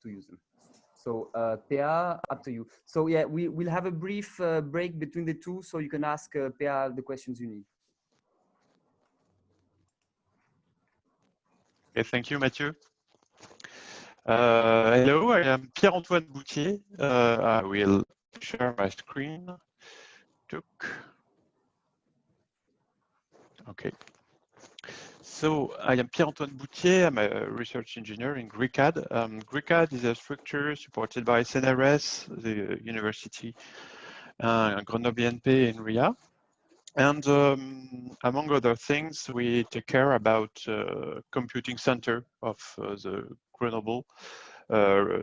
to use them. So Pea, up to you. So yeah, we'll have a brief break between the two, so you can ask Pea the questions you need. Okay, thank you, Mathieu. Hello, I am Pierre-Antoine Bouttier. I will share my screen. Okay. So I am Pierre-Antoine Bouttier. I'm a research engineer in GRICAD. GRICAD is a structure supported by CNRS, the university, Grenoble INP in RIA. And among other things, we take care about computing center of the Grenoble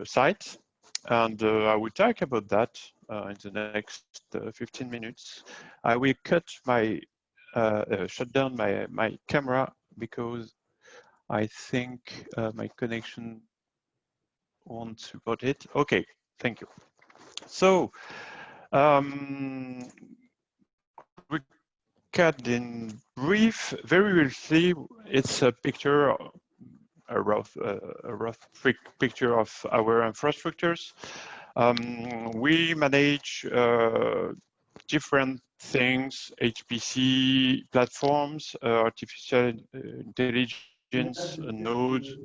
site. And I will talk about that in the next 15 minutes. I will shut down my camera because I think my connection won't support it. Okay, thank you. So, GRICAD in brief, very briefly, it's a picture, a rough picture of our infrastructures. We manage different things, HPC platforms, artificial intelligence nodes,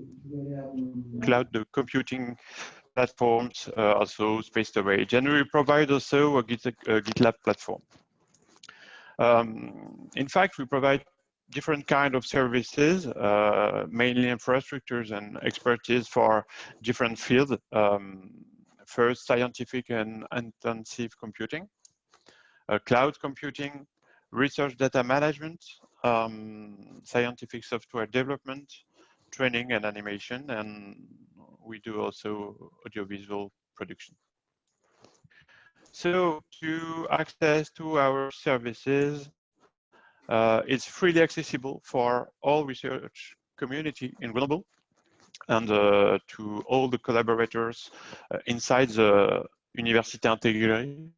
cloud computing platforms, also space storage, and we provide also a GitLab platform. In fact, we provide different kind of services, mainly infrastructures and expertise for different fields. First, scientific and intensive computing, cloud computing, research data management, scientific software development, training and animation, and we do also audiovisual production. So to access to our services, it's freely accessible for all research community in Grenoble and to all the collaborators inside the Université Intégrée.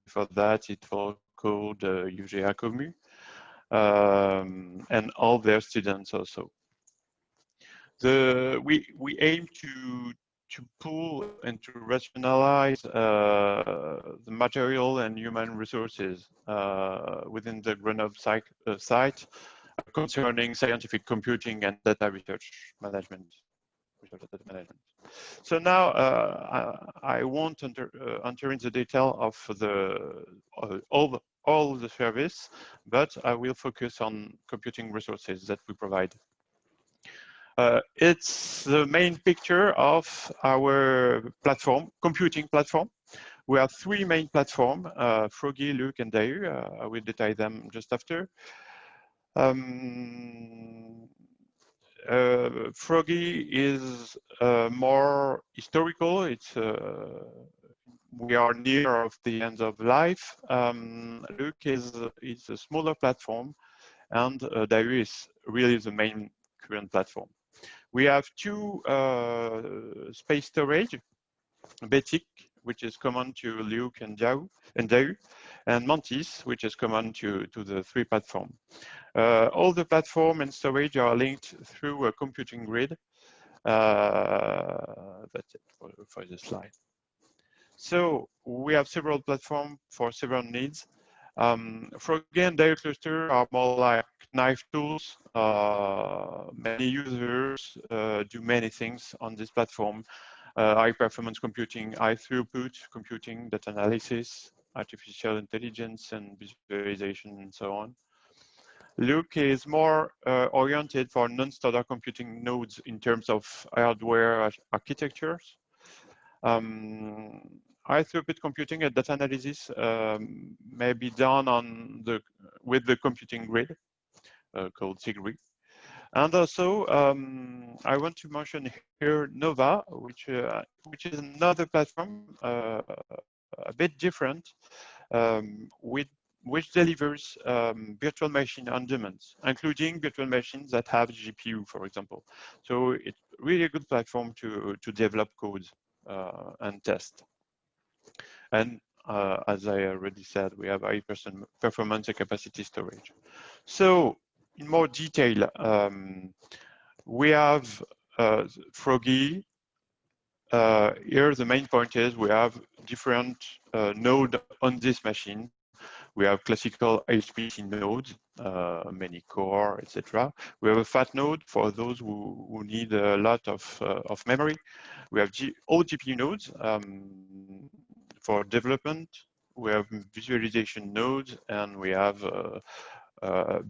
For that, it was called UGA Ciment, and all their students also. We aim to pool and to rationalize the material and human resources within the Grenoble site concerning scientific computing and data research management. So now I won't enter into detail of all the service, but I will focus on computing resources that we provide. It's the main picture of our platform, computing platform. We have three main platforms, Froggy, Luke, and Dahu. I will detail them just after. Froggy is more historical. It's we are near of the end of life. Luke is a smaller platform, and Dahu is really the main current platform. We have two space storage, Betic, which is common to Luke and Dahu, and Mantis, which is common to the three platforms. All the platform and storage are linked through a computing grid. That's it for this slide. So we have several platforms for several needs. Froggy and Dahu cluster are more like knife tools. Many users do many things on this platform. High performance computing, high throughput computing, data analysis, artificial intelligence and visualization and so on. Luke is more oriented for non-standard computing nodes in terms of hardware architectures. High throughput computing and data analysis may be done with the computing grid called SIGGRI. And also, I want to mention here Nova, which is another platform a bit different, which delivers virtual machine on demand, including virtual machines that have GPU, for example. So it's really a good platform to develop code and test. And as I already said, we have high performance and capacity storage. So in more detail, we have Froggy, here the main point is we have different nodes on this machine. We have classical HPC nodes, many core, etc. We have a fat node for those who need a lot of memory. We have all GPU nodes for development. We have visualization nodes, and we have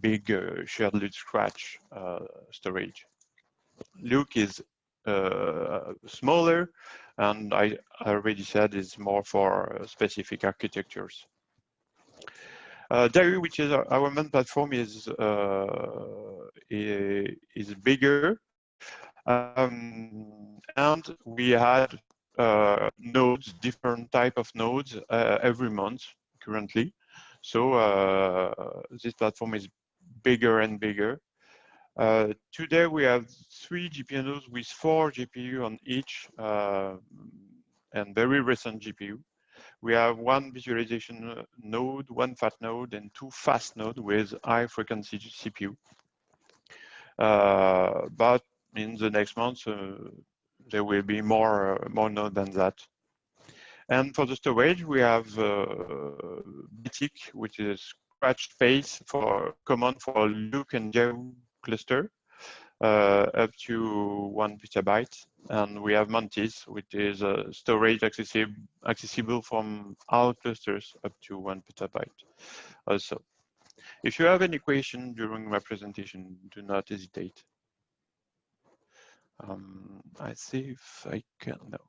big shared loot scratch storage. Luke is smaller, and I already said is more for specific architectures. Daru, which is our main platform, is bigger, and we had nodes, different type of nodes every month currently. So this platform is bigger and bigger. Today we have 3 GPU nodes with 4 GPU on each, and very recent GPU. We have 1 visualization node, 1 fat node, and 2 fast nodes with high frequency CPU. But in the next months, there will be more nodes than that. And for the storage, we have Bouttier, which is scratch space for common for Luke and Daru cluster, up to 1 petabyte. And we have Mantis, which is storage accessible from all clusters up to 1 petabyte. Also, if you have any question during my presentation, do not hesitate. I see if I can now.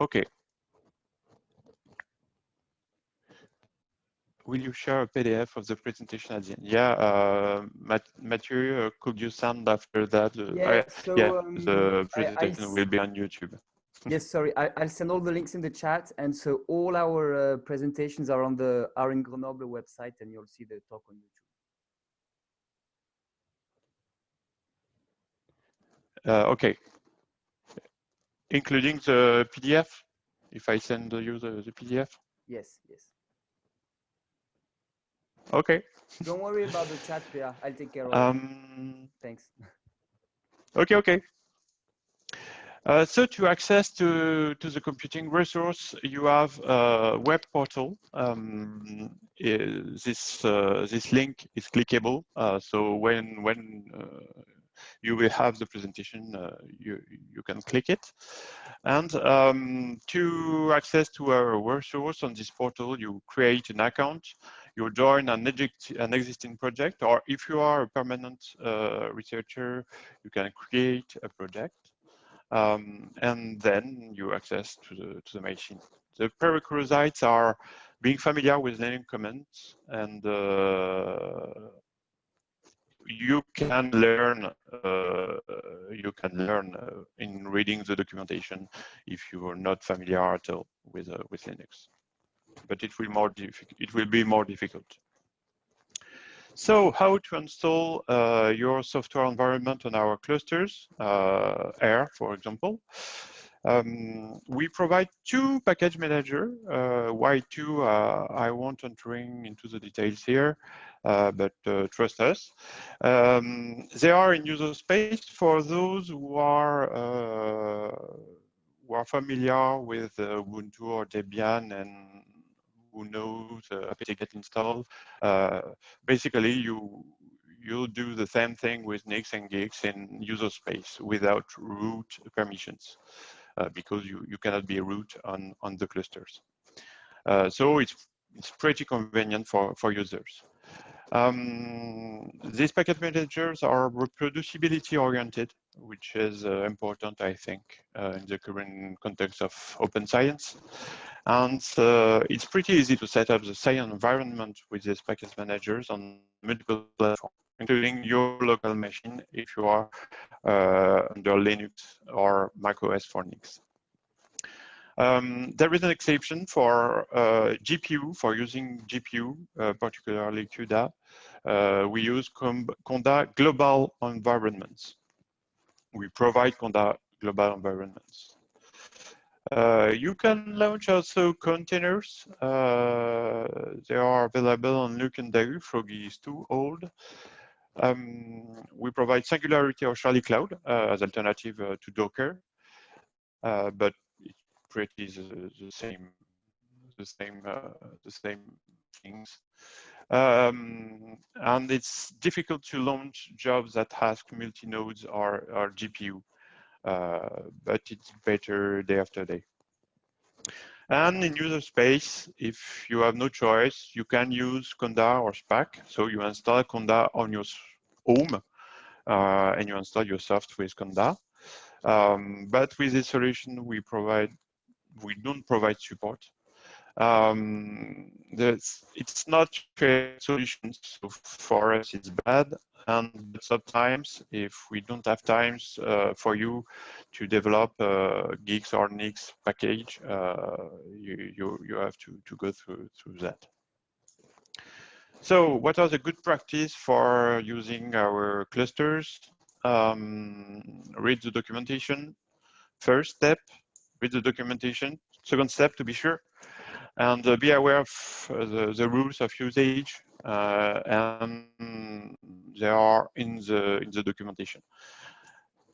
Okay. Will you share a PDF of the presentation at the end? Yeah, Mathieu, could you send after that? The presentation will be on YouTube. Yes, sorry, I'll send all the links in the chat, and so all our presentations are on the in Grenoble website, and you'll see the talk on YouTube. Okay, including the PDF. If I send you the PDF. Yes, yes. Okay. Don't worry about the chat, Pia. I'll take care of it. Thanks. Okay. So to access to the computing resource, you have a web portal. This link is clickable. So when you will have the presentation, you can click it. And to access to our resource on this portal, you create an account. You join an existing project, or if you are a permanent researcher, you can create a project. And then you access to the machine. The prerequisites are being familiar with Linux commands, and you can learn in reading the documentation if you are not familiar at all with Linux. But it will be more difficult. So how to install your software environment on our clusters, Air, for example. We provide 2 package manager. Why 2? I won't entering into the details here, but trust us. They are in user space for those who are familiar with Ubuntu or Debian and who knows apt get installed. Basically, you'll do the same thing with NICs and GIGs in user space without root permissions, because you cannot be root on the clusters. So it's pretty convenient for users. These packet managers are reproducibility oriented, which is important, I think, in the current context of open science. And it's pretty easy to set up the science environment with these packet managers on multiple platforms, including your local machine if you are under Linux or macOS for NICs. There is an exception for GPU, for using GPU, particularly CUDA. We use Conda global environments. We provide Conda global environments. You can launch also containers. They are available on Luke and Daru. Froggy is too old. We provide Singularity or Charlie Cloud as alternative to Docker. but it's pretty the same things. And it's difficult to launch jobs that ask multi-nodes or GPU, but it's better day after day. And in user space, if you have no choice, you can use Conda or SPAC. So you install Conda on your home, and you install your soft with Conda. But with this solution, we don't provide support. It's not shared solutions, so for us it's bad. And sometimes, if we don't have times for you to develop a Geeks or Nix package, you have to go through that. So, what are the good practice for using our clusters? Read the documentation. First step, read the documentation. Second step, to be sure. And be aware of the rules of usage, and they are in the documentation.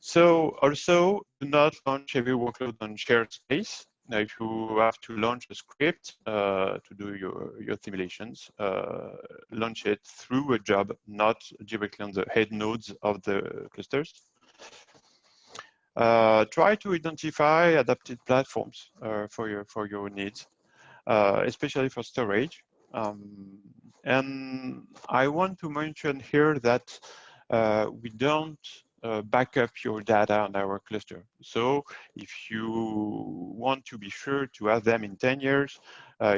So also, do not launch every workload on shared space. Now, if you have to launch a script to do your simulations, launch it through a job, not directly on the head nodes of the clusters. Try to identify adapted platforms for your needs. Especially for storage. And I want to mention here that we don't back up your data on our cluster. So if you want to be sure to have them in 10 years,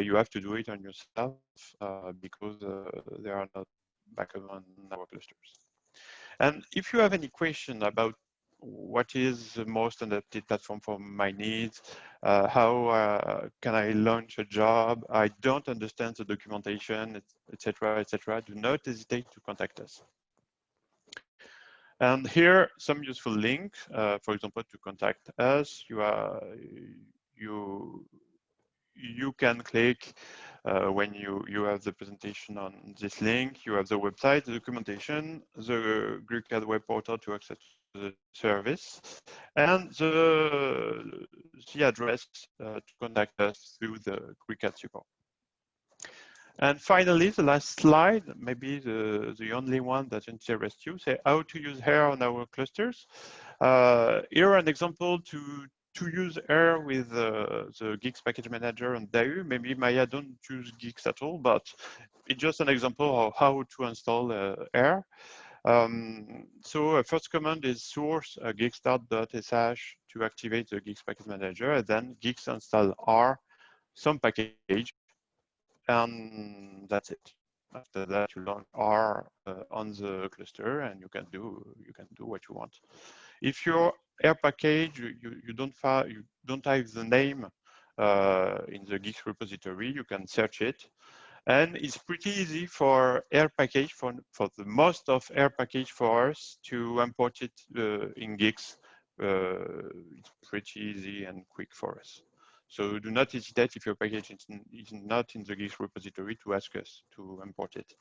you have to do it on yourself because they are not backed up on our clusters. And if you have any question about what is the most adapted platform for my needs, how can I launch a job, I don't understand the documentation, etc., do not hesitate to contact us. And here, some useful links, for example, to contact us. You can click when you have the presentation on this link. You have the website, the documentation, the GRICAD web portal to access the service, and the address to contact us through the GRICAD support. And finally, the last slide, maybe the only one that interests you, say how to use R on our clusters. Here an example to use R with the Geeks package manager and DAU. Maybe Maya don't use Geeks at all, but it's just an example of how to install R. So first command is source geekstart.sh to activate the Geeks package manager, and then Geeks install R, some package, and that's it. After that, you launch R on the cluster, and you can do what you want. If your R package you don't have the name in the Geeks repository, you can search it, and it's pretty easy for R package for the most of R package for us to import it in Geeks. It's pretty easy and quick for us. So do not hesitate if your package is not in the Geeks repository to ask us to import it.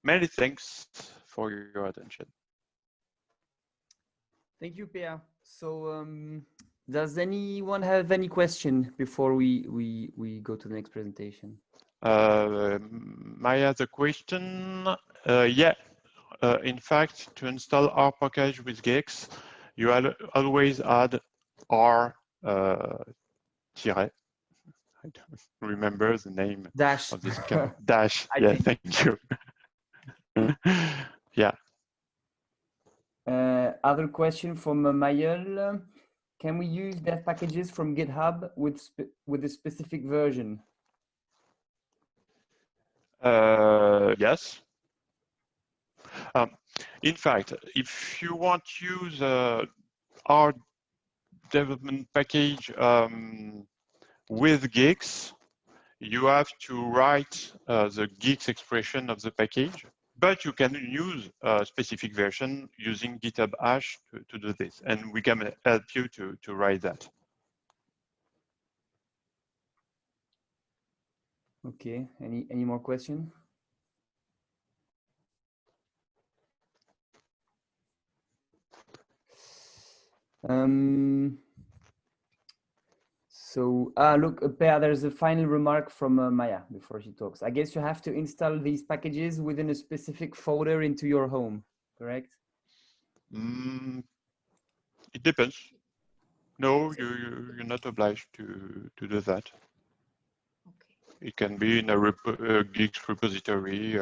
Many thanks for your attention. Thank you, Pierre. So does anyone have any question before we go to the next presentation? Maya, the question, yeah. In fact, to install R package with Geeks, you always add R I don't remember the name Dash. of this command. Dash. Yeah, thank you. Yeah. Other question from Mayel. Can we use dev packages from GitHub with a specific version? Yes. In fact, if you want to use our development package with Geeks, you have to write the Geeks expression of the package, but you can use a specific version using GitHub Hash to do this, and we can help you to write that. Okay, any more questions? So, look, Per, there's a final remark from Maya before she talks. I guess you have to install these packages within a specific folder into your home, correct? It depends. No, you're not obliged to do that. Okay. It can be in a Geeks repository.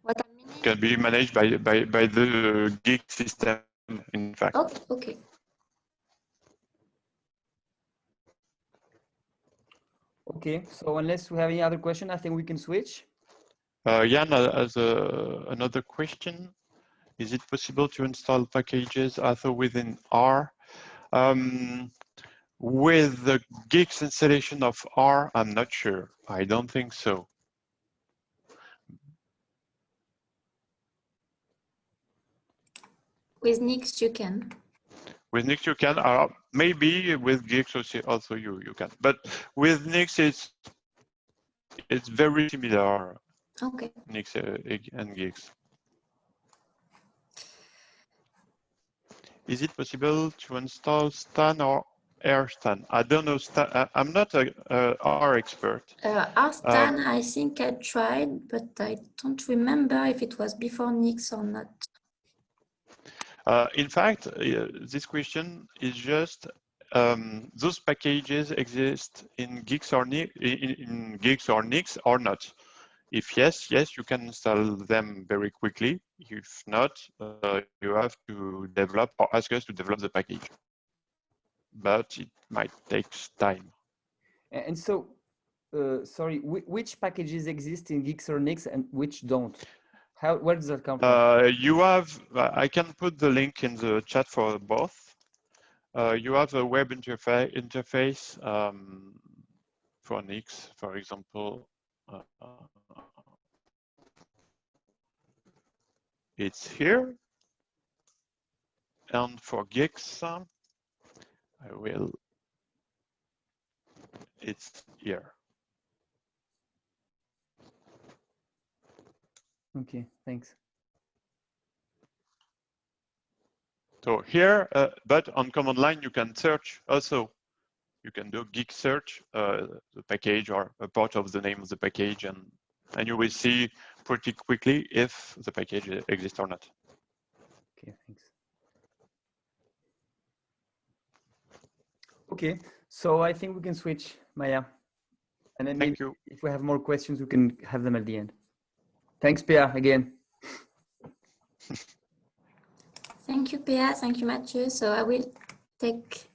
What I'm meaning? Can be managed by the Geek system, in fact. Oh, okay. Okay, so unless we have any other question, I think we can switch. Jan has another question. Is it possible to install packages also within R? With the Geeks installation of R, I'm not sure. I don't think so. With Nix, you can. With Nix you can, maybe with Geeks also you can. But with Nix it's very similar. Okay. Nix and Geeks. Is it possible to install Stan or AirStan? I don't know. I'm not a R expert. RStan, I think I tried, but I don't remember if it was before Nix or not. In fact, this question is just those packages exist in Geeks or in Geeks or Nix or not. If yes, you can install them very quickly. If not, you have to develop or ask us to develop the package. But it might take time. And so, sorry, which packages exist in Geeks or Nix and which don't? Where does that come from? You have, I can put the link in the chat for both. You have a web interface for Nix, for example. It's here. And for Geeks, it's here. Okay, thanks. So here, but on command line, you can search also. You can do Geek search, the package or a part of the name of the package, and you will see pretty quickly if the package exists or not. Okay, thanks. Okay, so I think we can switch, Maya. And then maybe if we have more questions, we can have them at the end. Thanks, Pierre, again. Thank you, Pierre. Thank you, Mathieu. So I will take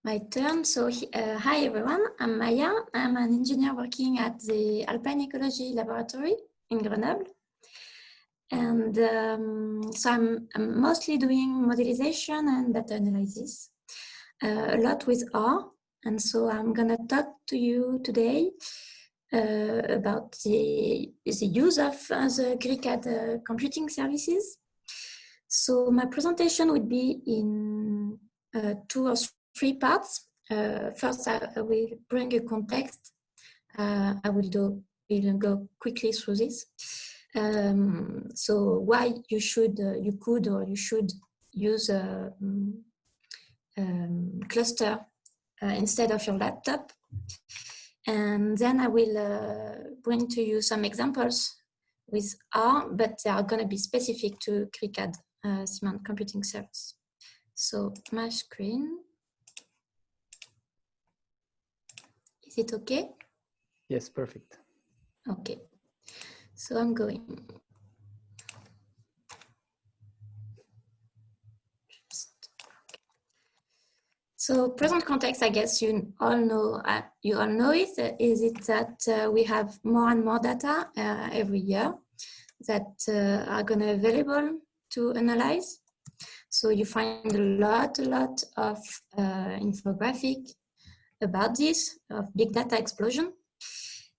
my turn. So hi, everyone. I'm Maya. I'm an engineer working at the Alpine Ecology laboratory in Grenoble. And so I'm mostly doing modelization and data analysis, a lot with R. And so I'm going to talk to you today about the use of the GRICAD computing services. So my presentation would be in 2 or 3 parts. First, I will bring a context. I will go quickly through this. So why you should use a cluster instead of your laptop. And then I will bring to you some examples with R, but they are going to be specific to GRICAD Ciment computing service. So my screen. Is it okay? Yes, perfect. Okay. So I'm going. So present context, I guess you all know it. Is it that we have more and more data every year that are going to be available to analyze. So you find a lot of infographic about this, of big data explosion.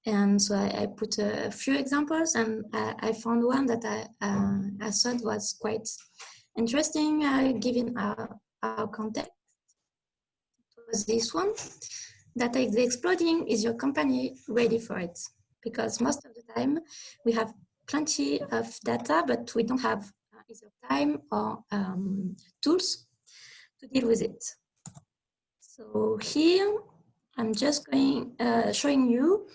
And so I put a few examples, and I found one that I thought was quite interesting given our context. It was this one. Data is exploding. Is your company ready for it? Because most of the time we have plenty of data, but we don't have either time or tools to deal with it. So here, I'm just showing you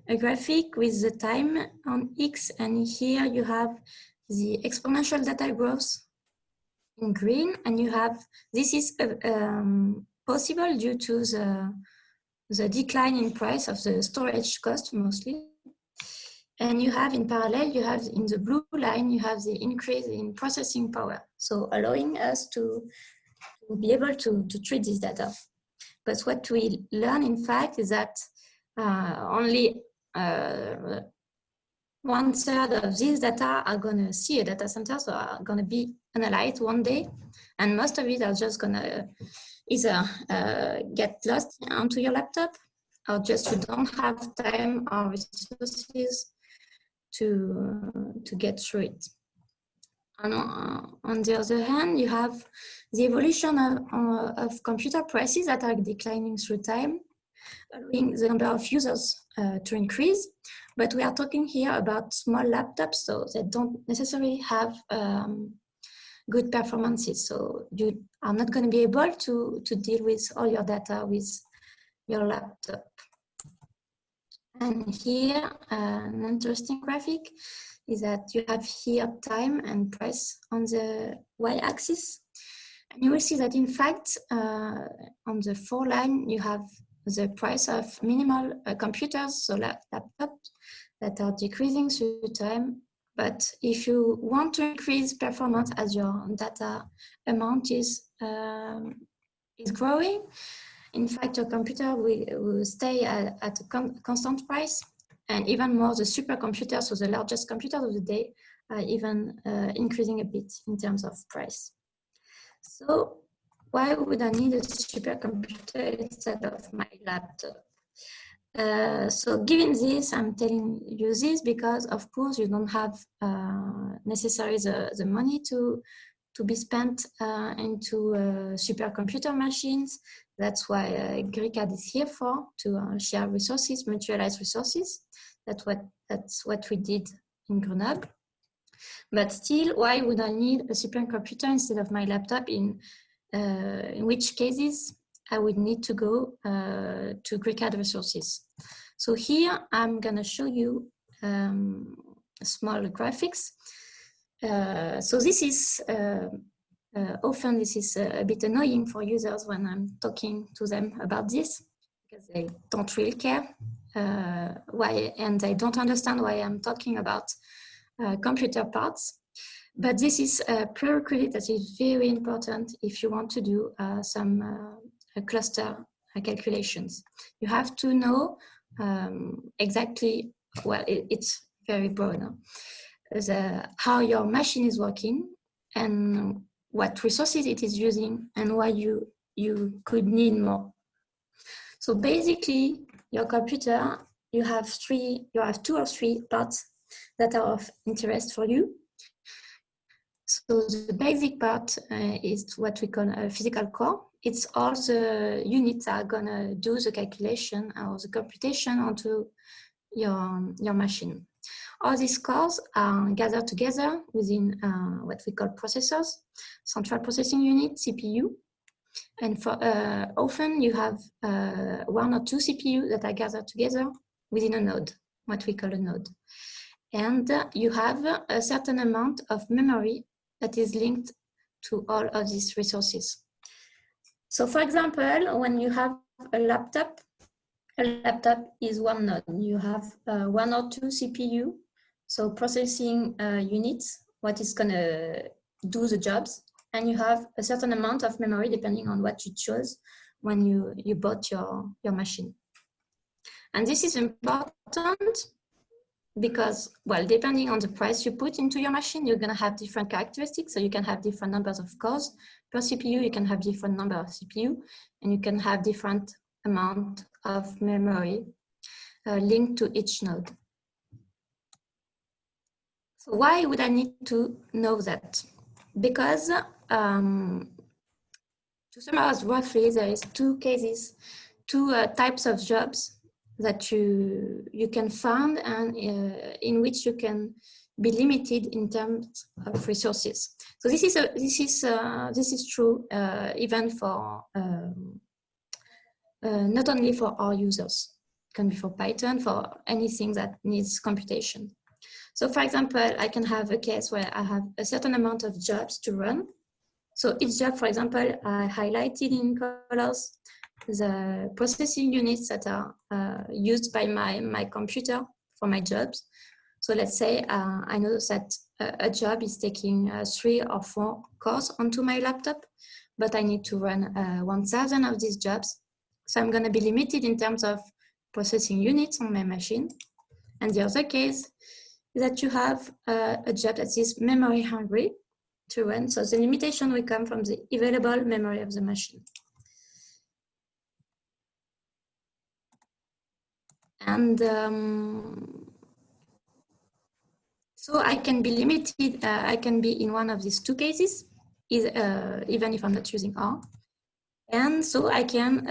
a graphic with the time on X, and here you have the exponential data growth in green, and you have, this is possible due to the decline in price of the storage cost mostly. And you have in parallel, you have in the blue line, you have the increase in processing power. So allowing us to be able to treat this data. But what we learn, in fact, is that only 1/3 of these data are going to see a data center, so are going to be analyzed one day. And most of it are just going to either get lost onto your laptop, or just you don't have time or resources to get through it. And on the other hand, you have the evolution of computer prices that are declining through time, allowing the number of users to increase. But we are talking here about small laptops, so they don't necessarily have good performances. So you are not going to be able to deal with all your data with your laptop. And here, an interesting graphic is that you have here time and price on the y-axis. And you will see that in fact, on the 4 line, you have the price of minimal computers, so laptops, that are decreasing through time. But if you want to increase performance as your data amount is growing, in fact, your computer will stay at a constant price. And even more, the supercomputers, so the largest computers of the day, are even increasing a bit in terms of price. So why would I need a supercomputer instead of my laptop? So given this, I'm telling you this because, of course, you don't have necessarily the money to be spent into supercomputer machines. That's why GRICAD is here for, to share resources, mutualize resources. That's what we did in Grenoble. But still, why would I need a supercomputer instead of my laptop? In which cases I would need to go to GRICAD resources. So here I'm going to show you small graphics. So this is often this is a bit annoying for users when I'm talking to them about this, because they don't really care why, and they don't understand why I'm talking about computer parts. But this is a prerequisite that is very important if you want to do some cluster calculations. You have to know exactly, well, it's very broad, how your machine is working and what resources it is using and why you could need more. So basically, your computer, you have 2 or 3 parts that are of interest for you. So the basic part is what we call a physical core. It's all the units that are gonna do the calculation or the computation onto your machine. All these cores are gathered together within what we call processors, central processing unit, CPU. And for often you have 1 or 2 CPU that are gathered together within a node, what we call a node. And you have a certain amount of memory that is linked to all of these resources. So for example, when you have a laptop is 1 node. You have 1 or 2 CPU, so processing units, what is gonna do the jobs. And you have a certain amount of memory depending on what you chose when you bought your machine. And this is important because, well, depending on the price you put into your machine, you're gonna have different characteristics. So you can have different numbers of cores per CPU, you can have different number of CPU, and you can have different amount of memory linked to each node. So why would I need to know that? Because to summarize roughly, there is 2 cases, 2 types of jobs that you can find and in which you can be limited in terms of resources. So this is true even for not only for our users. It can be for Python, for anything that needs computation. So for example, I can have a case where I have a certain amount of jobs to run. So each job, for example, I highlighted in colors the processing units that are used by my computer for my jobs. So let's say I know that a job is taking 3 or 4 cores onto my laptop, but I need to run 1,000 of these jobs. So I'm going to be limited in terms of processing units on my machine. And the other case is that you have a job that is memory hungry to run. So the limitation will come from the available memory of the machine. And so I can be limited, I can be in one of these 2 cases, even if I'm not using R. And so I can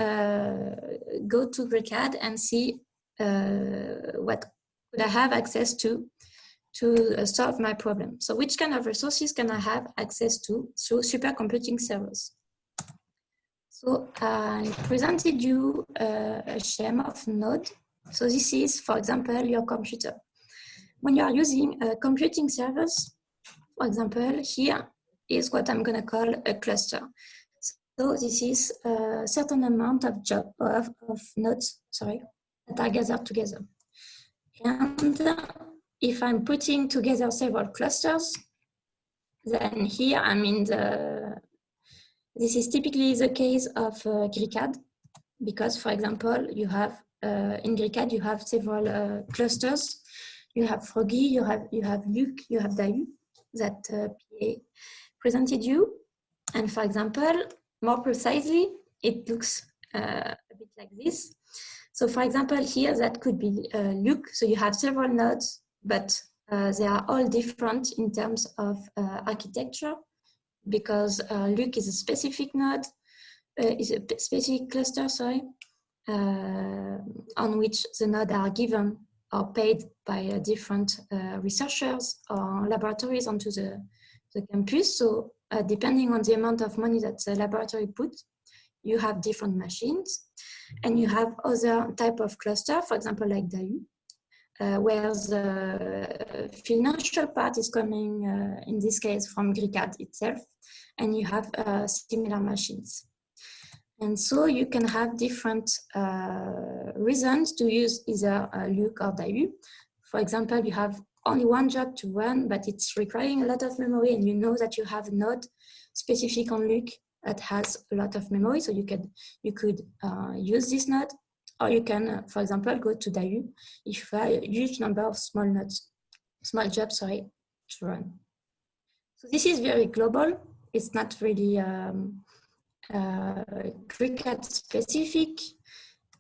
go to GRICAD and see what could I have access to solve my problem. So which kind of resources can I have access to through supercomputing servers? So I presented you a scheme of node. So this is, for example, your computer. When you are using computing servers, for example, here is what I'm going to call a cluster. So this is a certain amount of nodes, that are gathered together. And if I'm putting together several clusters, then here I'm in this is typically the case of GRICAD, because, for example, you have in GRICAD you have several clusters. You have Froggy, you have Luc, you have Dahu that PA presented you. And for example, more precisely, it looks a bit like this. So for example, here that could be Luc. So you have several nodes, but they are all different in terms of architecture, because Luc is a specific node, is a specific cluster, on which the nodes are given or paid by different researchers or laboratories onto the campus. So depending on the amount of money that the laboratory puts, you have different machines. And you have other type of cluster, for example, like Dahu, where the financial part is coming, in this case, from GRICAD itself, and you have similar machines. And so you can have different reasons to use either Luc or Dahu. For example, you have only one job to run, but it's requiring a lot of memory, and you know that you have a node specific on Luc that has a lot of memory, so you could use this node, or you can, for example, go to Dahu if you have a huge number of small jobs, to run. So this is very global. It's not really GRICAD specific,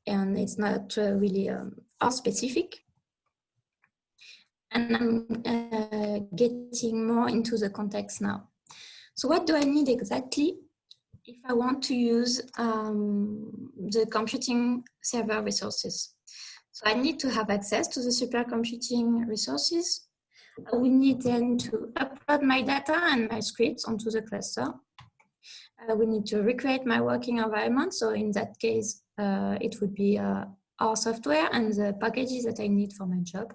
and it's not really R specific. And I'm getting more into the context now. So what do I need exactly if I want to use the computing server resources? So I need to have access to the supercomputing resources. I will need then to upload my data and my scripts onto the cluster. We need to recreate my working environment. So in that case, it would be our software and the packages that I need for my job.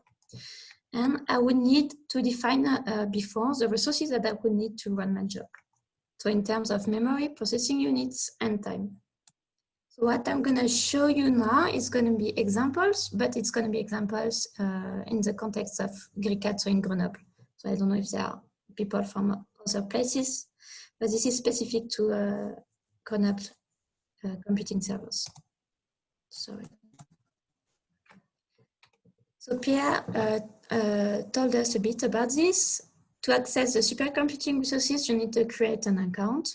And I would need to define before the resources that I would need to run my job. So in terms of memory, processing units, and time. So what I'm going to show you now is going to be examples, but it's going to be examples in the context of GRICAD, so in Grenoble. So I don't know if there are people from other places, but this is specific to Grenoble computing servers. Sorry. So Pierre told us a bit about this. To access the supercomputing resources, you need to create an account.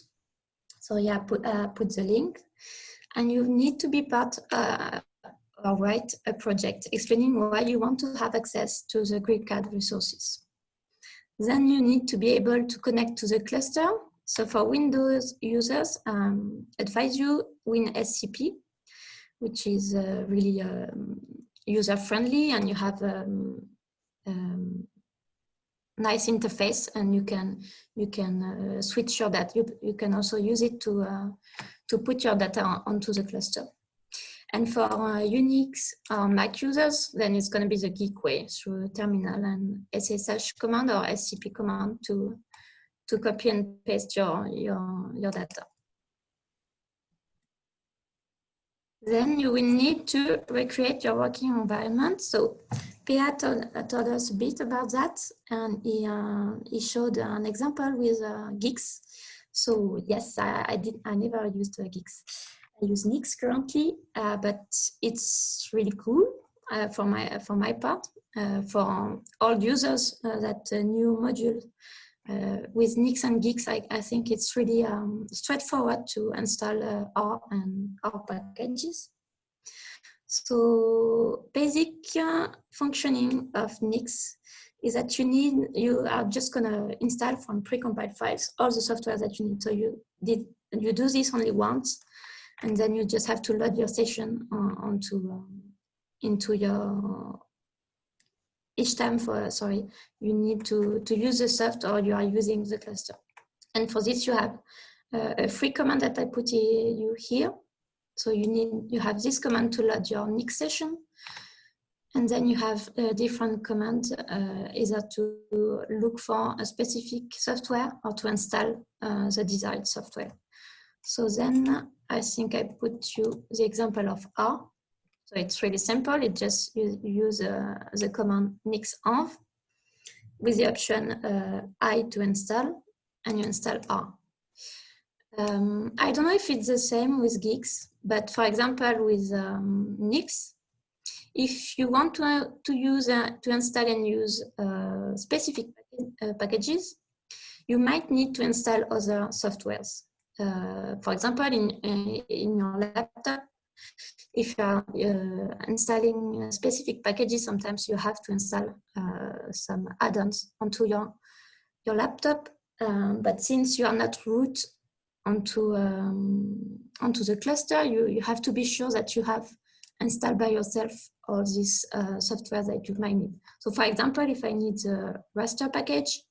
So yeah, put the link. And you need to be part or write a project explaining why you want to have access to the GRICAD resources. Then you need to be able to connect to the cluster. So for Windows users, advise you WinSCP, which is really user-friendly, and you have nice interface, and you can switch your data. You can also use it to put your data onto the cluster. And for Unix or Mac users, then it's going to be the geek way through terminal and SSH command or SCP command to copy and paste your data. Then you will need to recreate your working environment. So Pia told us a bit about that, and he showed an example with Geeks. So yes, I never used Geeks. I use Nix currently, but it's really cool for my part. For all users, that new module with Nix and Geeks, I think it's really straightforward to install R and R packages. So basic functioning of Nix is that you are just gonna install from precompiled files all the software that you need. So you do this only once, and then you just have to load your session into your. Each time you need to use the soft, or you are using the cluster. And for this, you have a free command that I put you here. So you have this command to load your Nix session. And then you have different commands, either to look for a specific software or to install the desired software. So then I think I put you the example of R. So it's really simple. It just you use the command nix-env with the option I to install, and you install R. I don't know if it's the same with Geeks, but for example with Nix, if you want to install and use specific packages, you might need to install other softwares. For example, in your laptop, if you are installing specific packages, sometimes you have to install some add-ons onto your laptop. But since you are not root onto the cluster, you have to be sure that you have installed by yourself all these software that you might need. So for example, if I need the raster package,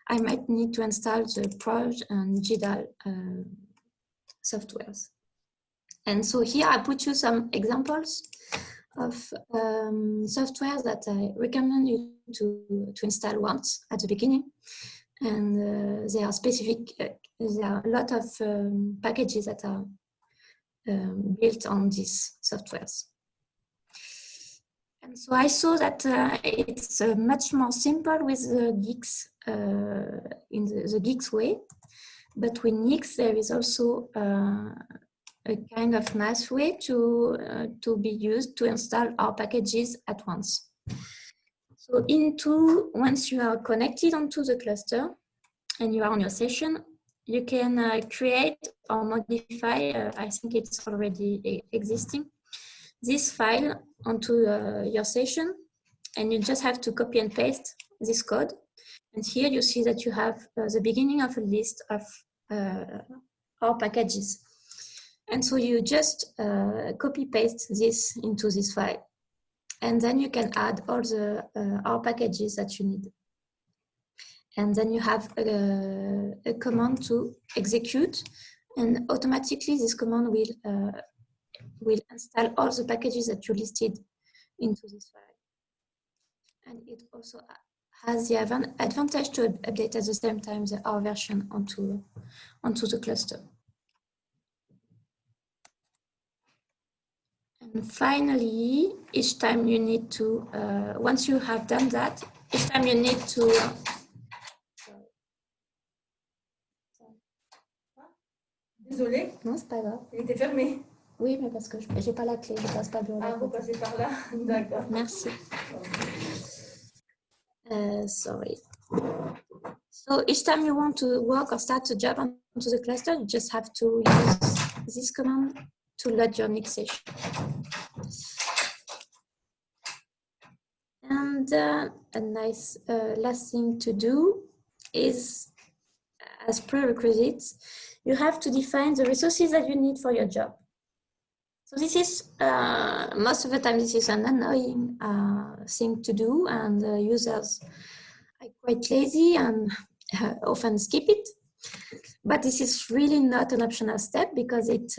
I might need to install the Proj and GDAL softwares. And so here I put you some examples of software that I recommend you to install once at the beginning. And there are there are a lot of packages that are built on these softwares. And so I saw that it's much more simple with the Geeks in the Geeks way. But with Nix, there is also a kind of nice way to be used to install our packages at once. So once you are connected onto the cluster and you are on your session, you can create or modify, I think it's already existing, this file onto your session, and you just have to copy and paste this code. And here you see that you have the beginning of a list of our packages. And so you just copy paste this into this file. And then you can add all the R packages that you need. And then you have a command to execute, and automatically this command will install all the packages that you listed into this file. And it also has the advantage to update at the same time the R version onto the cluster. And finally, each time you need to, once you have done that, each time you need to, Désolée. Non, c'est pas grave. Il était fermé. Oui, mais parce que je n'ai pas la clé, je passe pas le bureau. Ah, vous passez par là. D'accord. Merci. Sorry. So each time you want to work or start a job onto the cluster, you just have to use this command to load your Nix session. And a nice last thing to do is, as prerequisites, you have to define the resources that you need for your job. So this is, most of the time, this is an annoying thing to do, and users, I'm quite lazy and often skip it. But this is really not an optional step because it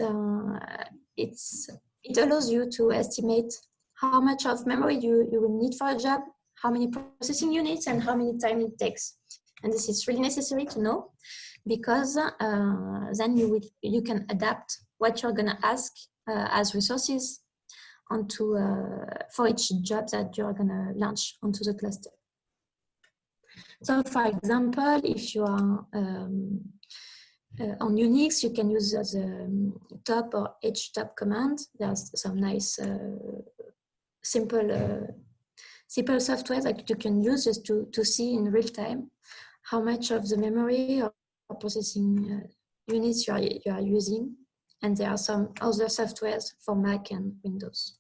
allows you to estimate how much of memory you will need for a job, how many processing units, and how many time it takes. And this is really necessary to know because then you can adapt what you're going to ask as resources onto for each job that you're going to launch onto the cluster. So, for example, if you are on Unix, you can use the top or htop command. There's some nice simple software that you can use just to see in real time how much of the memory or processing units you are using. And there are some other softwares for Mac and Windows.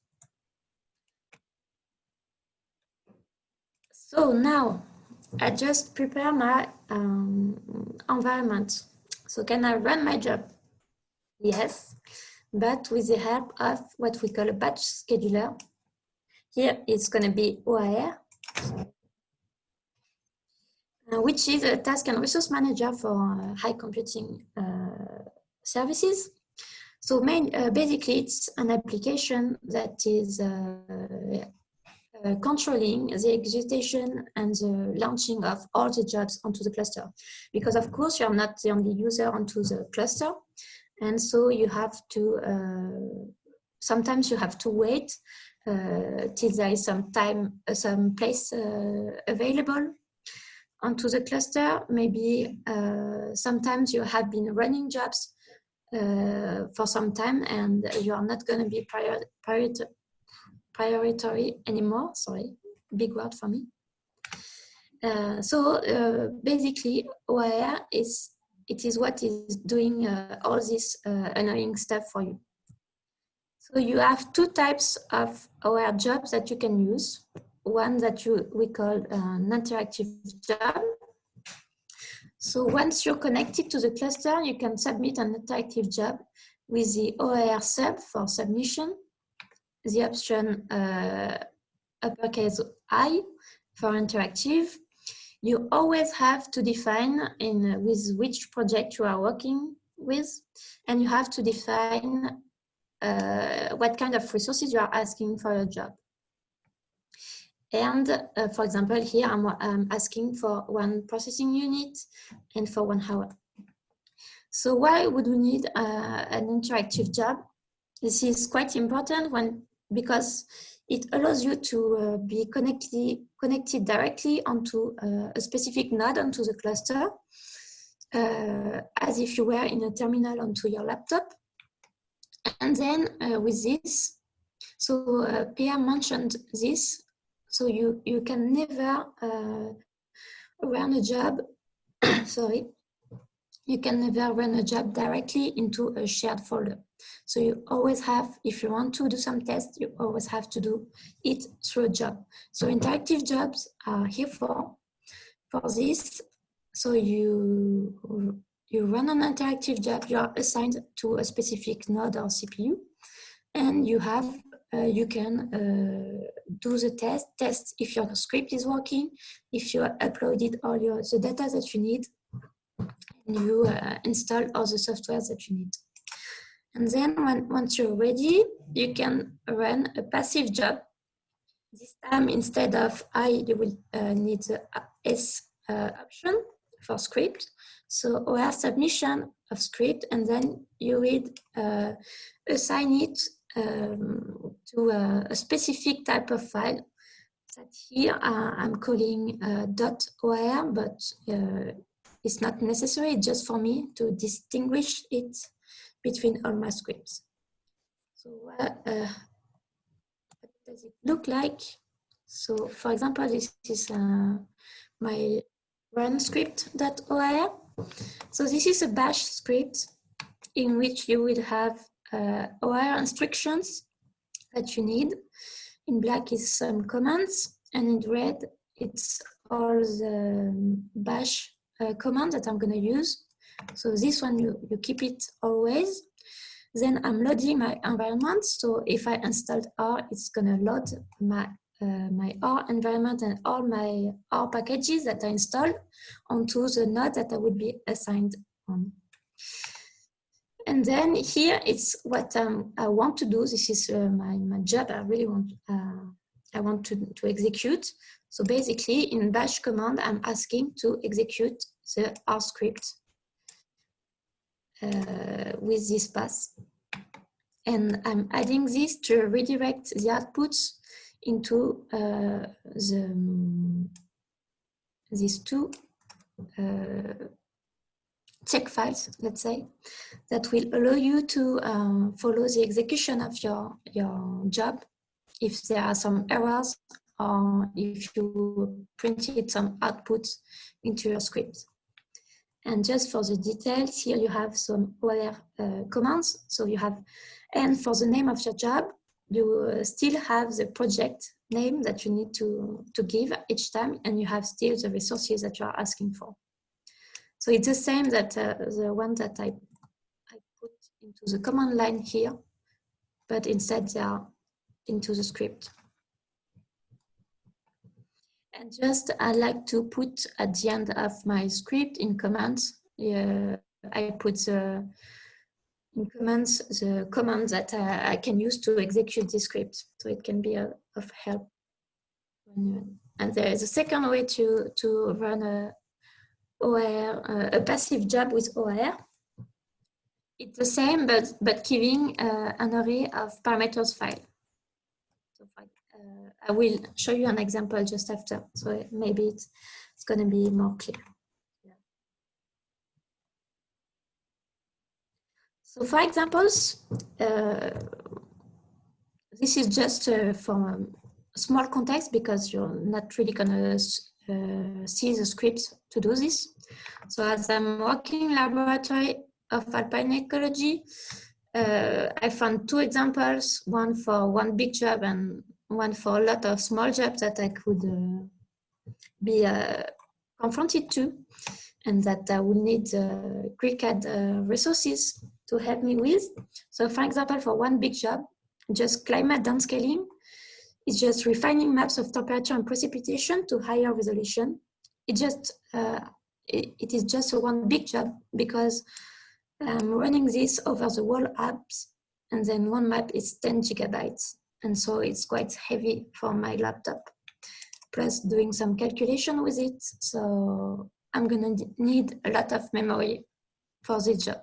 So now I just prepare my environment. So can I run my job? Yes, but with the help of what we call a batch scheduler. Here it's going to be OAR, which is a task and resource manager for high computing services. So basically it's an application that is controlling the execution and the launching of all the jobs onto the cluster. Because of course you're not the only user onto the cluster. And so you have to, sometimes you have to wait till there is some time, some place available onto the cluster. Maybe sometimes you have been running jobs for some time and you are not going to be priority anymore. Sorry, big word for me. So basically, OAR is what is doing all this annoying stuff for you. So you have two types of OAR jobs that you can use. One that we call an interactive job. So once you're connected to the cluster, you can submit an interactive job with the OAR sub for submission, the option uppercase I for interactive. You always have to define with which project you are working with, and you have to define what kind of resources you are asking for your job. And for example, here I'm asking for 1 processing unit and for 1 hour. So why would we need an interactive job? This is quite important because it allows you to be connected directly onto a specific node onto the cluster, as if you were in a terminal onto your laptop. And then with this, so Pierre mentioned this, so you can never run a job, sorry, you can never run a job directly into a shared folder. So you always have, if you want to do some tests, you always have to do it through a job. So interactive jobs are here for this. So you run an interactive job, you are assigned to a specific node or CPU, and you have you can do the test if your script is working, if you uploaded all the data that you need, and you install all the software that you need. And then once you're ready, you can run a passive job. This time, instead of I, you will need the S option for script. So OR submission of script, and then you will assign it to a specific type of file that here I'm calling .or, but it's not necessary, just for me to distinguish it between all my scripts. So what does it look like? So for example, this is my run script.or. So this is a bash script in which you will have OR instructions that you need. In black is some commands, and in red it's all the bash commands that I'm going to use. So this one you keep it always. Then I'm loading my environment. So if I installed R, it's going to load my my R environment and all my R packages that I installed onto the node that I would be assigned on. And then here it's what I want to do. This is my job. I really want to execute. So basically in bash command, I'm asking to execute the R script with this path. And I'm adding this to redirect the outputs into these two check files, let's say, that will allow you to follow the execution of your job if there are some errors or if you printed some outputs into your script. And just for the details, here you have some OR commands. So you have, and for the name of your job, you still have the project name that you need to give each time, and you have still the resources that you are asking for. So it's the same that the one that I put into the command line here, but instead they are into the script. And just I like to put at the end of my script in commands, I put in commands the commands that I can use to execute the script. So it can be of help. And there is a second way to run a passive job with OR. It's the same, but giving an array of parameters file. So I will show you an example just after, so maybe it's going to be more clear. Yeah. So for examples, this is just from a small context because you're not really going to see the script to do this. So as I'm working in laboratory of Alpine Ecology, I found two examples, one for one big job and one for a lot of small jobs that I could be confronted to, and that I would need GRICAD resources to help me with. So for example, for one big job, just climate downscaling is just refining maps of temperature and precipitation to higher resolution. It is just one big job because I'm running this over the whole apps, and then one map is 10 gigabytes. And so it's quite heavy for my laptop, plus doing some calculation with it. So I'm gonna need a lot of memory for this job.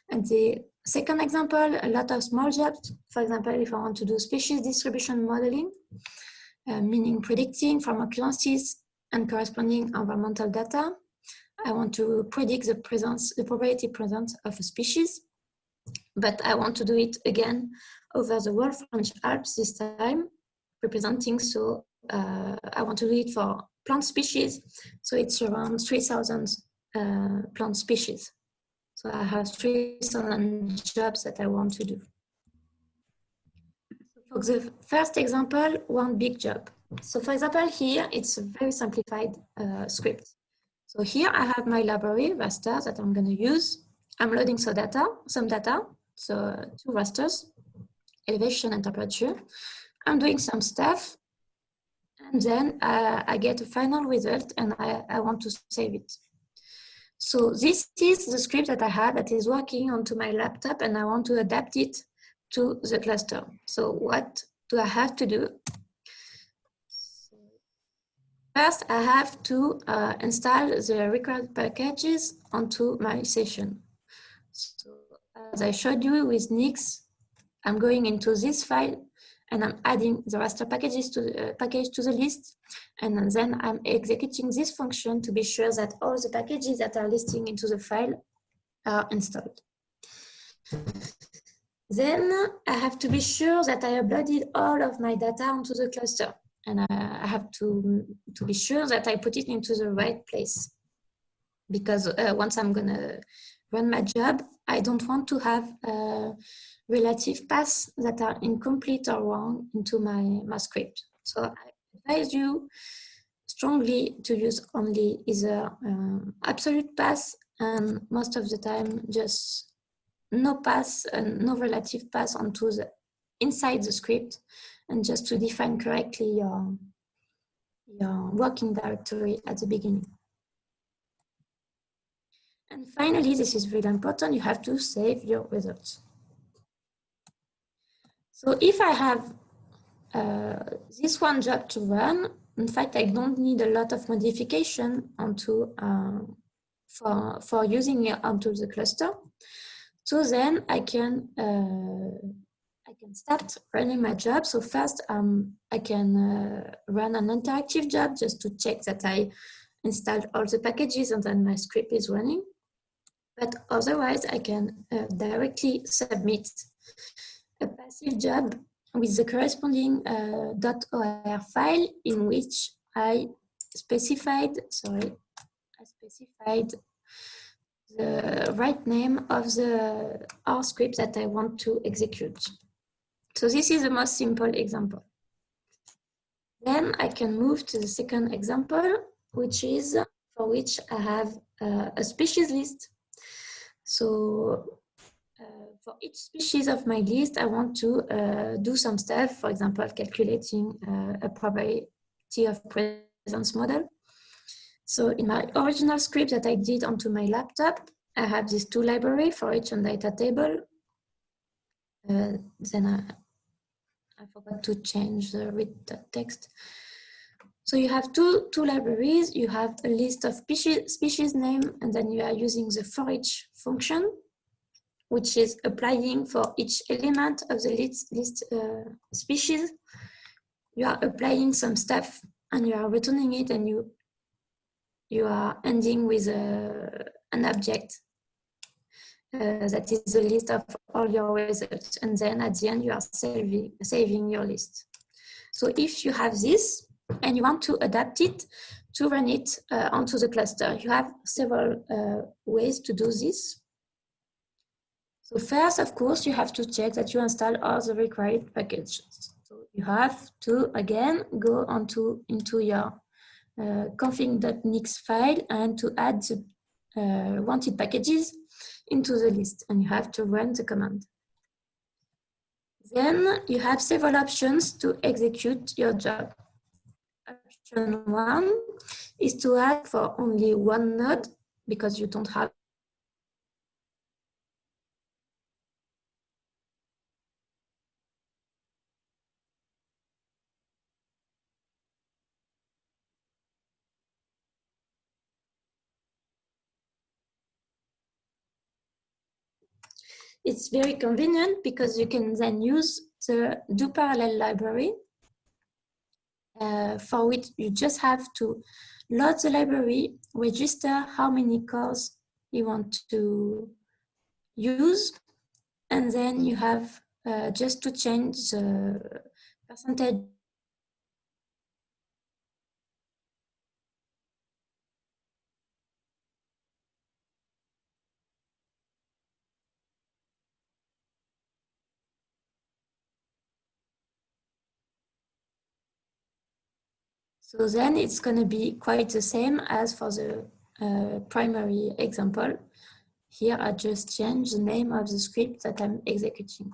And the second example, a lot of small jobs. For example, if I want to do species distribution modeling, meaning predicting farm occurrences and corresponding environmental data, I want to predict the probability presence of a species, but I want to do it again over the whole French Alps this time, representing, so I want to do it for plant species, so it's around 3,000 plant species. So I have 3,000 jobs that I want to do. For the first example, one big job. So for example, here, it's a very simplified script. So here I have my library raster that I'm going to use. I'm loading some data, so two rasters, elevation and temperature. I'm doing some stuff, and then I get a final result, and I want to save it. So this is the script that I have that is working onto my laptop, and I want to adapt it to the cluster. So what do I have to do? First, I have to install the required packages onto my session. So as I showed you with Nix, I'm going into this file and I'm adding the raster packages to the package to the list. And then I'm executing this function to be sure that all the packages that are listing into the file are installed. Then I have to be sure that I uploaded all of my data onto the cluster. And I have to be sure that I put it into the right place. Because once I'm gonna run my job, I don't want to have relative paths that are incomplete or wrong into my script. So I advise you strongly to use only either absolute paths, and most of the time just no paths and no relative paths onto the inside the script, and just to define correctly your working directory at the beginning. And finally, this is really important, you have to save your results. So if I have this one job to run, in fact, I don't need a lot of modification onto for using it onto the cluster. So then I can start running my job. So first, I can run an interactive job just to check that I installed all the packages and then my script is running. But otherwise, I can directly submit a passive job with the corresponding .or file in which I specified the right name of the R script that I want to execute. So this is the most simple example. Then I can move to the second example, which is for which I have a species list. So for each species of my list, I want to do some stuff, for example, calculating a probability of presence model. So in my original script that I did onto my laptop, I have these two libraries for each data table. Then I forgot to change the read text. So you have two libraries. You have a list of species name, and then you are using the for each function, which is applying for each element of the list species. You are applying some stuff and you are returning it, and you are ending with an object that is the list of all your results. And then at the end, you are saving your list. So if you have this and you want to adapt it to run it onto the cluster, you have several ways to do this. So first, of course, you have to check that you install all the required packages. So you have to, again, go into your config.nix file and to add the wanted packages into the list, and you have to run the command. Then you have several options to execute your job. Option 1 is to ask for only one node because you don't have It's very convenient because you can then use the do parallel library for which you just have to load the library, register how many cores you want to use, and then you have just to change the percentage . So then it's going to be quite the same as for the primary example. Here I just change the name of the script that I'm executing.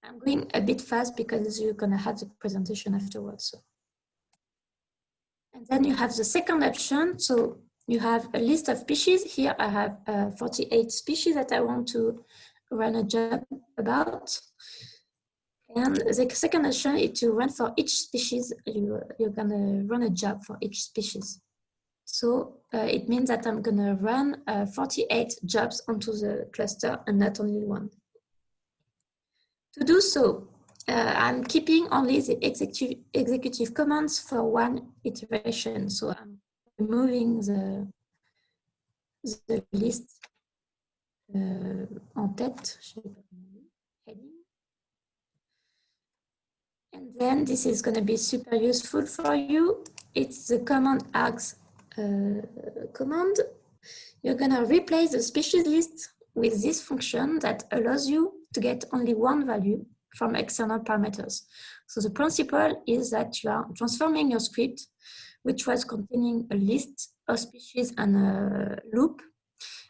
I'm going a bit fast because you're going to have the presentation afterwards. So. And then you have the second option. So you have a list of species. Here I have 48 species that I want to run a job about. And the second option is to run for each species. You're going to run a job for each species. So it means that I'm going to run 48 jobs onto the cluster and not only one. To do so, I'm keeping only the executive commands for one iteration. So I'm removing the list en tête heading. And then this is going to be super useful for you. It's the command args command. You're going to replace the species list with this function that allows you to get only one value from external parameters. So the principle is that you are transforming your script, which was containing a list of species and a loop,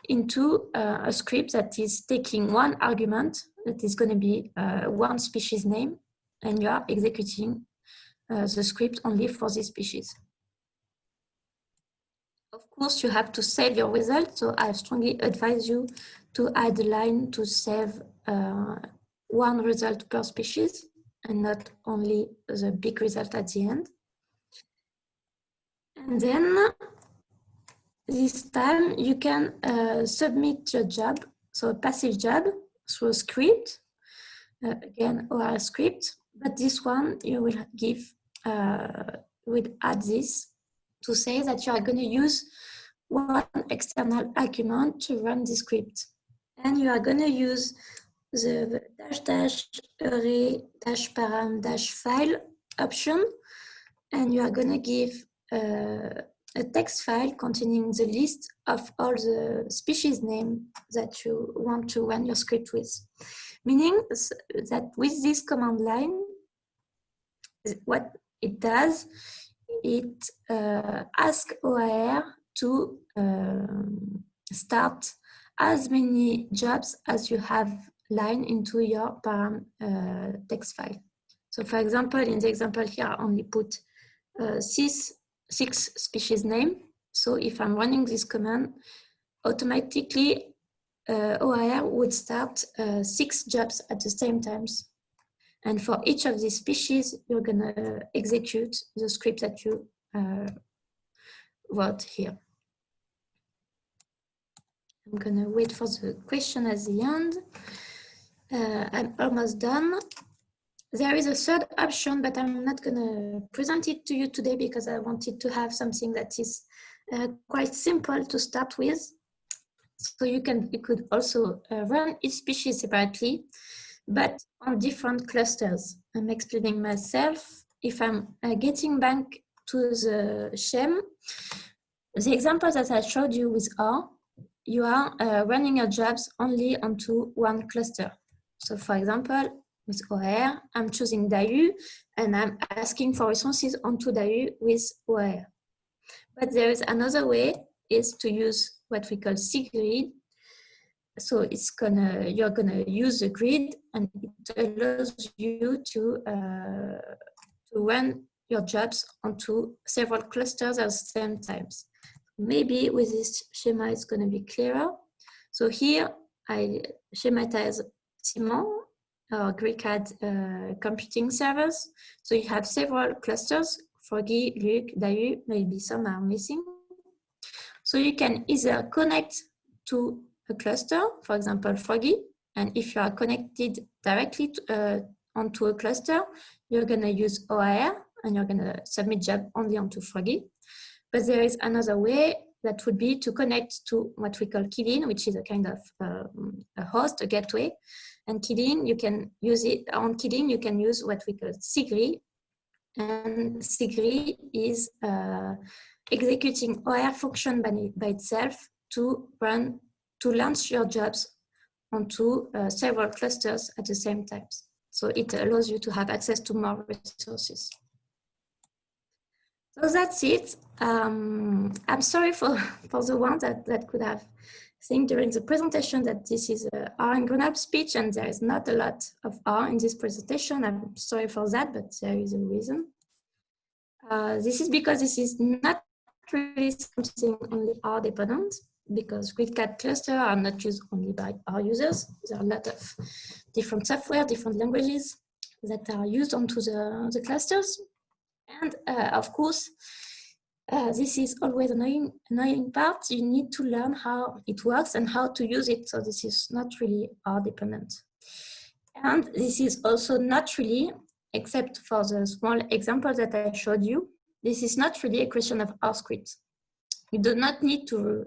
into a script that is taking one argument that is going to be one species name and you are executing the script only for this species. Of course, you have to save your result, so I strongly advise you to add a line to save one result per species and not only the big result at the end. And then this time you can submit your job, so a passive job through a script, again OR script, but this one you will give, will add this to say that you are going to use one external argument to run the script. And you are going to use the --array -param-file option, and you are going to give a text file containing the list of all the species name that you want to run your script with. Meaning that with this command line, what it does, it asks OR to start as many jobs as you have line into your param text file. So for example, in the example here, I only put 6 species name. So if I'm running this command, automatically OR would start 6 jobs at the same time. And for each of these species, you're gonna execute the script that you wrote here. I'm gonna wait for the question at the end. I'm almost done. There is a third option, but I'm not gonna present it to you today because I wanted to have something that is quite simple to start with. So you could also run each species separately, but on different clusters. I'm explaining myself. If I'm getting back to the SHEM, the example that I showed you with R, you are running your jobs only onto one cluster. So for example, with OR, I'm choosing DAU and I'm asking for resources onto DAU with OR. But there is another way, is to use what we call cgrid. So you're gonna use the grid, and it allows you to run your jobs onto several clusters at the same time. Maybe with this schema, it's gonna be clearer. So here I schematize Ciment or GRICAD computing servers. So you have several clusters, Froggy, Luc, DAU, maybe some are missing. So you can either connect to a cluster, for example, Froggy, and if you are connected directly onto a cluster, you're gonna use OR and you're gonna submit job only onto Froggy. But there is another way that would be to connect to what we call Gueguen, which is a kind of a host, a gateway. And Gueguen, you can use it on Gueguen, you can use what we call cgrid. And cgrid is executing OR function by itself to launch your jobs onto several clusters at the same time. So it allows you to have access to more resources. So that's it. I'm sorry for the ones that could have think during the presentation that this is a R in Grenoble speech and there is not a lot of R in this presentation. I'm sorry for that, but there is a reason. This is because this is not really something only R dependent, because GRICAD clusters are not used only by R users. There are a lot of different software, different languages that are used onto the clusters. And of course, this is always an annoying part. You need to learn how it works and how to use it. So this is not really R dependent. And this is also not really, except for the small example that I showed you, this is not really a question of R script. You do not need to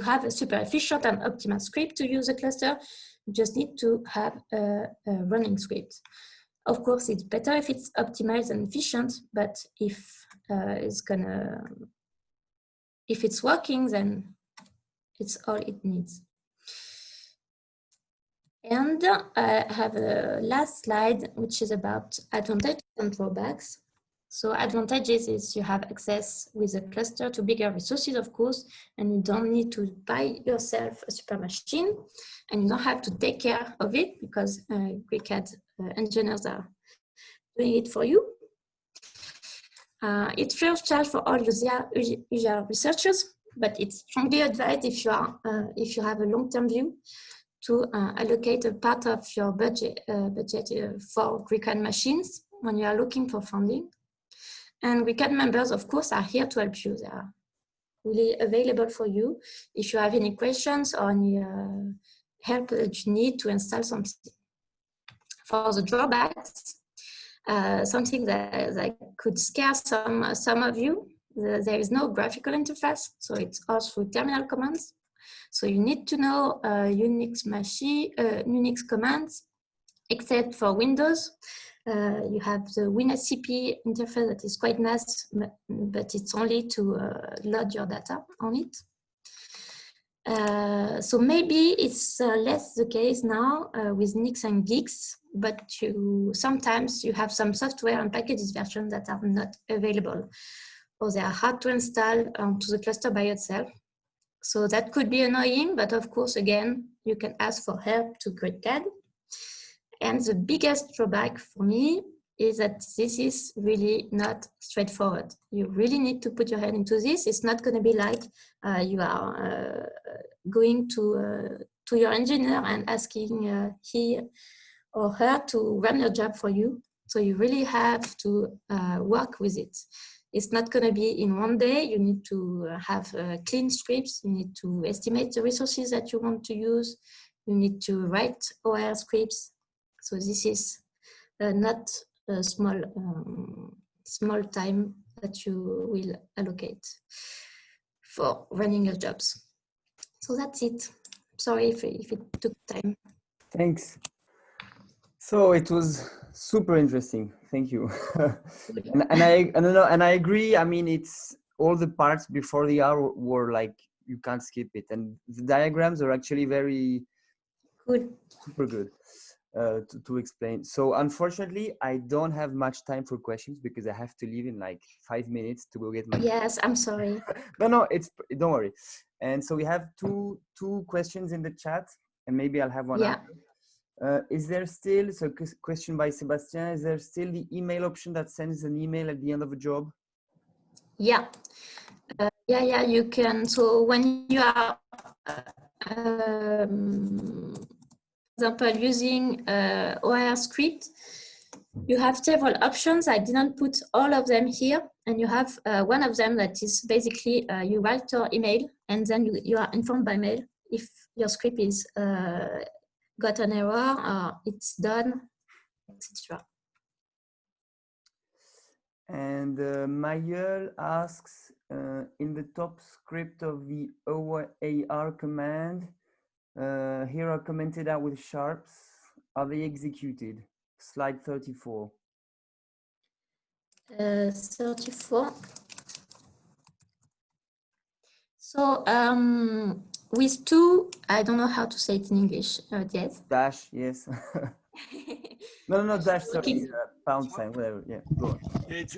have a super efficient and optimal script to use a cluster. You just need to have a running script. Of course, it's better if it's optimized and efficient, but if it's working, then it's all it needs. And I have a last slide, which is about advantages and drawbacks. So advantages is you have access with a cluster to bigger resources, of course, and you don't need to buy yourself a super machine, and you don't have to take care of it because GRICAD engineers are doing it for you. It's free of charge for all UGA researchers, but it's strongly advised if you have a long-term view to allocate a part of your budget for GRICAD machines when you are looking for funding. And GRICAD members, of course, are here to help you. They are really available for you if you have any questions or any help that you need to install something. For the drawbacks, something that could scare some of you, there is no graphical interface, so it's all through terminal commands. So you need to know Unix commands, except for Windows. You have the WinSCP interface that is quite nice, but it's only to load your data on it. So maybe it's less the case now with Nix and Geeks, but sometimes you have some software and packages versions that are not available, or they are hard to install onto the cluster by itself. So that could be annoying, but of course, again, you can ask for help to GRICAD. And the biggest drawback for me is that this is really not straightforward. You really need to put your head into this. It's not going to be like you are going to your engineer and asking he or her to run your job for you. So you really have to work with it. It's not going to be in one day. You need to have clean scripts. You need to estimate the resources that you want to use. You need to write OR scripts. So this is not a small time that you will allocate for running your jobs. So that's it. Sorry if it took time. Thanks. So it was super interesting. Thank you. and I agree. I mean, it's all the parts before the hour were like, you can't skip it. And the diagrams are actually very good, super good to explain. So unfortunately, I don't have much time for questions because I have to leave in like 5 minutes to go get my. Yes, I'm sorry. No, don't worry. And so we have two questions in the chat, and maybe I'll have one after. Is there still, so question by Sebastian, is there still the email option that sends an email at the end of a job? Yeah. Yeah, you can. So when you are, for example, using OR script, you have several options. I didn't put all of them here. And you have one of them that is basically you write your email and then you are informed by mail if your script is got an error or it's done, etc. And Mayel asks, in the top script of the OAR command, here are commented out with sharps. Are they executed? Slide 34. 34. So with two, I don't know how to say it in English. Yes. Dash, yes. No, dash, sorry, pound sign, whatever. Yeah, go on. It's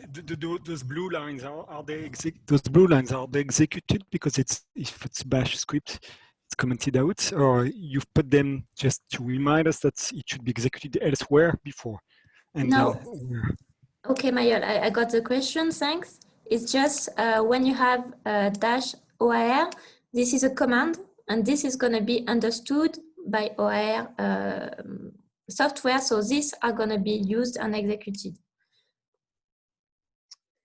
those blue lines are they executed because if it's bash script, it's commented out, or you've put them just to remind us that it should be executed elsewhere before? And no. Okay, Mayol, I got the question. Thanks. It's just when you have dash OR, this is a command, and this is going to be understood by OR software. So these are going to be used and executed.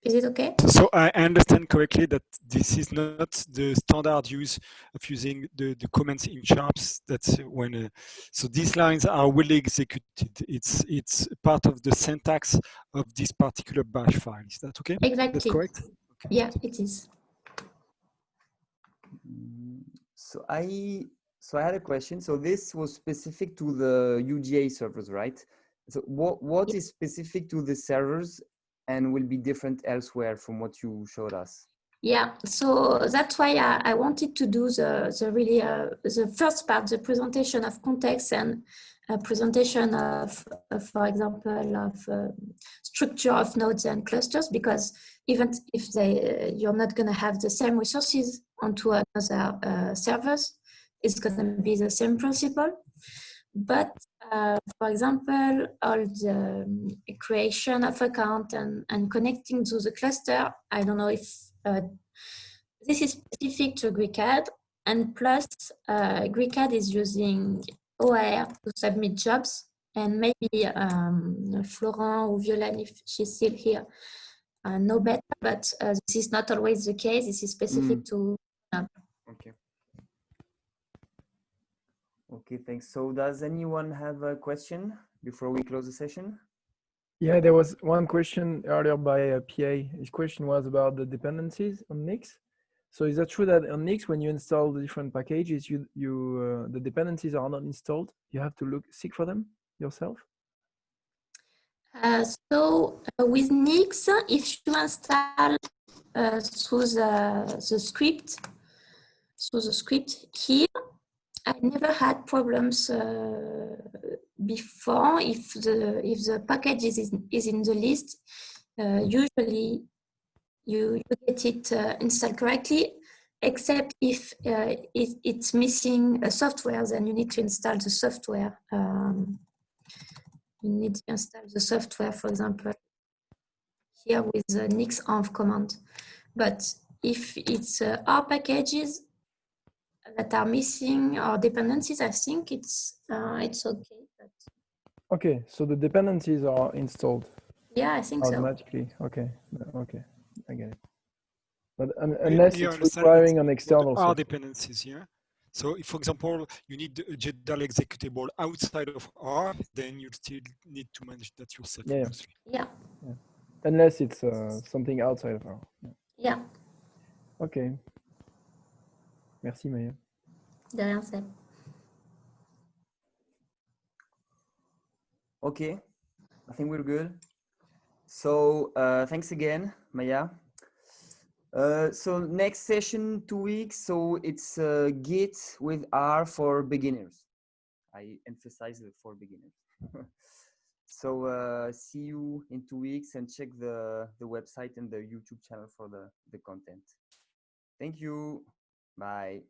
Is it okay? So I understand correctly that this is not the standard use of using the comments in sharps. That's when so these lines are really executed. It's part of the syntax of this particular bash file. Is that okay? Exactly. That's correct? Okay. Yeah, it is. So I had a question. So this was specific to the UGA servers, right? So what is specific to the servers and will be different elsewhere from what you showed us? Yeah, so that's why I wanted to do the first part, the presentation of context and a presentation of for example, of structure of nodes and clusters, because even if you're not going to have the same resources onto another servers, it's going to be the same principle. But for example, all the creation of account and connecting to the cluster, I don't know if this is specific to GRICAD, and plus GRICAD is using OAR to submit jobs, and maybe Florent or Violaine, if she's still here, know better, but this is not always the case. This is specific to Okay. Okay, thanks. So does anyone have a question before we close the session? Yeah, there was one question earlier by PA. His question was about the dependencies on Nix. So is that true that on Nix, when you install the different packages, the dependencies are not installed? You have to seek for them yourself? So with Nix, if you install through the script here, I never had problems before. If the package is in the list, usually you get it installed correctly, except if it's missing a software, then you need to install the software. You need to install the software, for example, here with the nix env command. But if it's our packages that are missing or dependencies, I think it's okay. But Okay, so the dependencies are installed yeah, I think so. automatically. Okay, okay, I get it. But unless you it's understand requiring an external our software. dependencies, yeah. So if, for example, you need a GDAL executable outside of R, then you still need to manage that yourself, Yeah, obviously. Yeah. yeah. Unless it's something outside of R. Yeah. Okay. Merci, Maya. De rien, Seb. Okay, I think we're good. So thanks again, Maya. So next session, 2 weeks. So it's Git with R for beginners. I emphasize it for beginners. So see you in 2 weeks, and check the website and the YouTube channel for the content. Thank you. Bye.